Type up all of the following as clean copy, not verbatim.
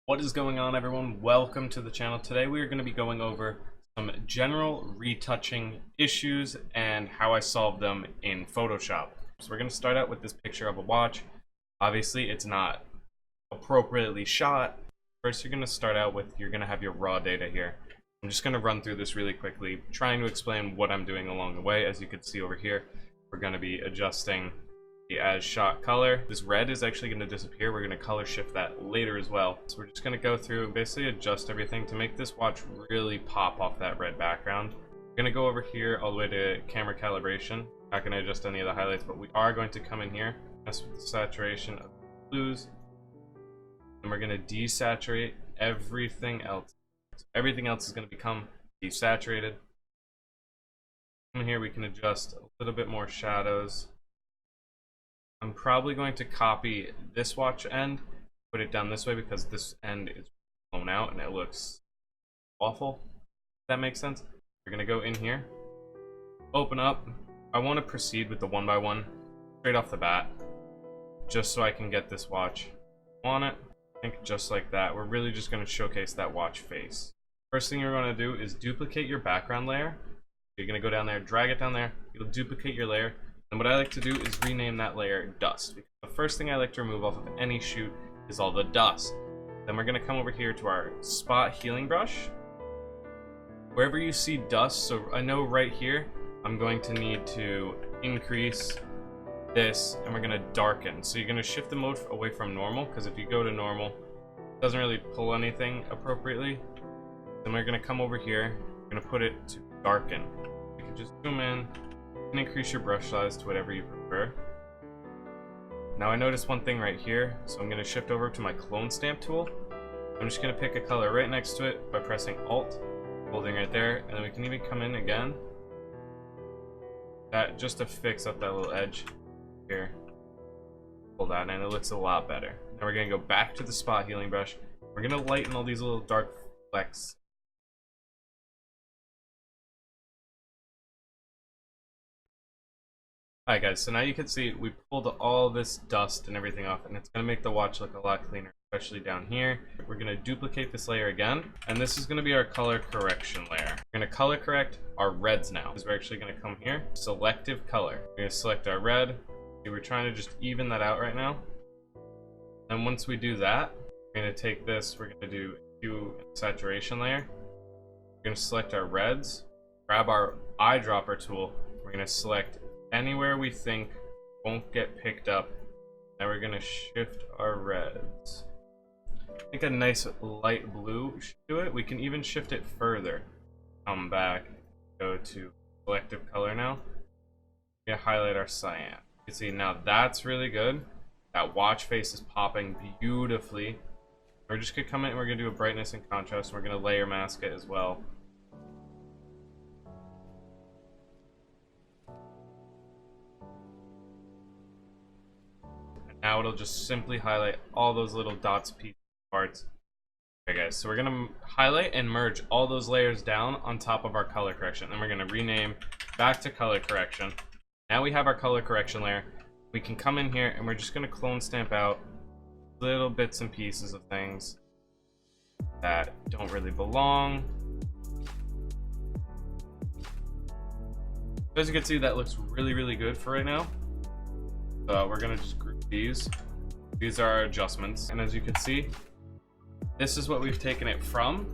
What is going on, everyone? Welcome to the channel. Today we are going to be going over some general retouching issues and how I solved them in Photoshop. So we're going to start out with this picture of a watch. Obviously it's not appropriately shot. First you're going to start out with, you're going to have your raw data here. I'm just going to run through this really quickly, trying to explain what I'm doing along the way. As you can see over here, we're going to be adjusting the as shot color. This red is actually going to disappear. We're going to color shift that later as well. So we're just going to go through and basically adjust everything to make this watch really pop off that red background. We're going to go over here all the way to camera calibration. Not going to adjust any of the highlights, but we are going to come in here, mess with the saturation of the blues, and we're going to desaturate everything else. So everything else is going to become desaturated. In here we can adjust a little bit more shadows. I'm probably going to copy this watch end, put it down this way because this end is blown out and it looks awful. If that makes sense. We're going to go in here, open up. I want to proceed with the 1x1 straight off the bat, just so I can get this watch on it. I think just like that. We're really just going to showcase that watch face. First thing you're going to do is duplicate your background layer. You're going to go down there, drag it down there. You'll duplicate your layer. And what I like to do is rename that layer dust. Because the first thing I like to remove off of any shoot is all the dust. Then we're going to come over here to our spot healing brush. Wherever you see dust, so I know right here, I'm going to need to increase this and we're going to darken. So you're going to shift the mode away from normal, because if you go to normal, it doesn't really pull anything appropriately. Then we're going to come over here, we're going to put it to darken. You can just zoom in and increase your brush size to whatever you prefer. Now I noticed one thing right here, so I'm going to shift over to my clone stamp tool. I'm just going to pick a color right next to it by pressing Alt, holding right there, and then we can even come in again, that just to fix up that little edge here. Pull that and it looks a lot better. Now we're going to go back to the spot healing brush. We're going to lighten all these little dark flecks. Alright guys, so now you can see we pulled all this dust and everything off, and it's going to make the watch look a lot cleaner, especially down here. We're going to duplicate this layer again, and this is going to be our color correction layer. We're going to color correct our reds now, because we're actually going to come here, selective color. We're going to select our red. We're trying to just even that out right now. And once we do that, we're going to take this, we're going to do hue and saturation layer. We're going to select our reds, grab our eyedropper tool, we're going to select anywhere we think won't get picked up. Now we're gonna shift our reds. I think a nice light blue should do it. We can even shift it further. Come back, go to selective color now. We're gonna highlight our cyan. You can see now that's really good. That watch face is popping beautifully. We're just gonna come in and we're gonna do a brightness and contrast. And we're gonna layer mask it as well. Now it'll just simply highlight all those little dots, pieces, parts. Okay guys, so we're gonna highlight and merge all those layers down on top of our color correction. Then we're gonna rename back to color correction. Now we have our color correction layer. We can come in here and we're just gonna clone stamp out little bits and pieces of things that don't really belong. As you can see, that looks really good for right now. So we're gonna just group these. These are our adjustments, and as you can see, this is what we've taken it from.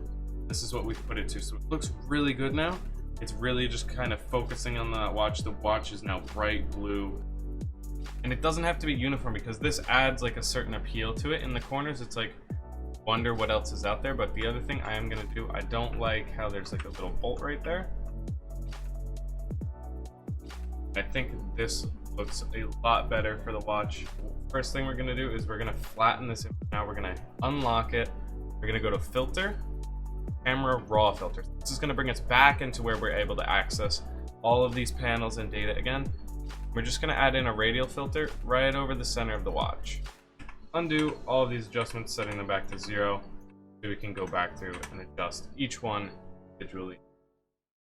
This is what we've put it to. So it looks really good now. It's really just kind of focusing on that watch. The watch is now bright blue, and it doesn't have to be uniform because this adds like a certain appeal to it. In the corners, it's like wonder what else is out there. But the other thing I am gonna do, I don't like how there's like a little bolt right there. I think this looks a lot better for the watch. First thing we're gonna do is we're gonna flatten this image. Now we're gonna unlock it. We're gonna go to filter, camera raw filter. This is gonna bring us back into where we're able to access all of these panels and data again. We're just gonna add in a radial filter right over the center of the watch. Undo all of these adjustments, setting them back to 0, so we can go back through and adjust each one individually.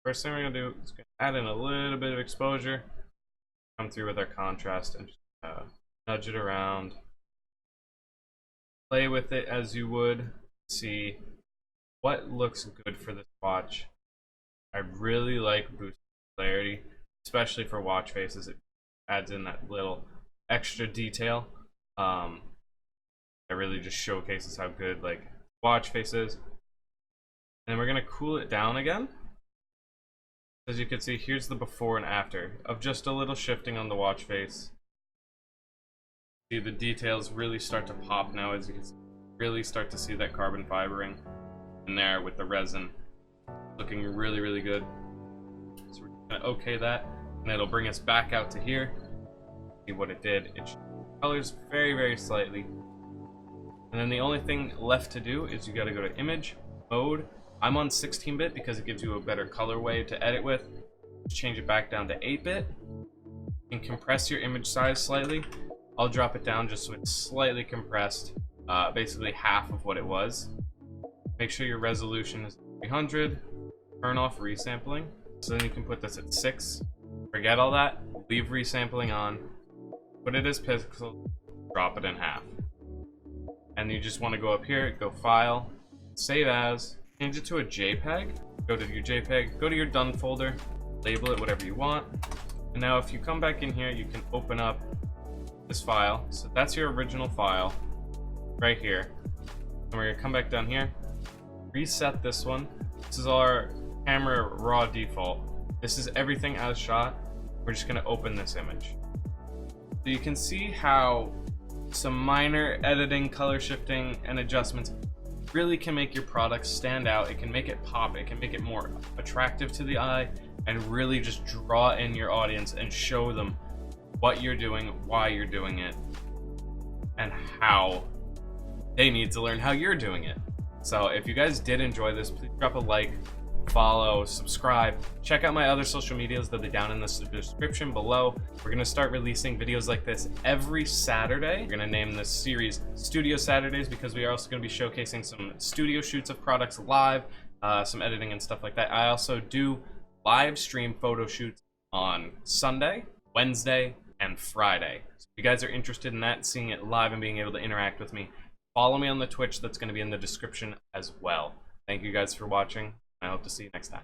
First thing we're gonna do is add in a little bit of exposure. Come through with our contrast and just nudge it around. Play with it as you would see what looks good for this watch. I really like boosted clarity, especially for watch faces. It adds in that little extra detail. It really just showcases how good like watch face is. And then we're gonna cool it down again. As you can see, here's the before and after of just a little shifting on the watch face. See, the details really start to pop now, as you can see. Really start to see that carbon fibering in there with the resin. Looking really, really good. So we're gonna okay that, and it'll bring us back out to here. See what it did. It colors very, very slightly. And then the only thing left to do is you gotta go to image, mode. I'm on 16-bit because it gives you a better colorway to edit with. Change it back down to 8-bit. And compress your image size slightly. I'll drop it down just so it's slightly compressed, basically half of what it was. Make sure your resolution is 300. Turn off resampling. So then you can put this at 6. Forget all that. Leave resampling on. Put it as pixel. Drop it in half. And you just want to go up here, go File, Save As, change it to a JPEG. Go to your JPEG, go to your Done folder, label it whatever you want. And now if you come back in here, you can open up this file. So that's your original file right here. And we're gonna come back down here, reset this one. This is our camera raw default. This is everything as shot. We're just gonna open this image. So you can see how some minor editing, color shifting, and adjustments really can make your product stand out. It can make it pop, it can make it more attractive to the eye, and really just draw in your audience and show them what you're doing, why you're doing it, and how they need to learn how you're doing it. So if you guys did enjoy this, please drop a like, follow, subscribe. Check out my other social medias, they'll be down in the description below. We're gonna start releasing videos like this every Saturday. We're gonna name this series Studio Saturdays because we are also gonna be showcasing some studio shoots of products live, some editing and stuff like that. I also do live stream photo shoots on Sunday, Wednesday, and Friday. So if you guys are interested in that, seeing it live and being able to interact with me, follow me on the Twitch that's gonna be in the description as well. Thank you guys for watching. I hope to see you next time.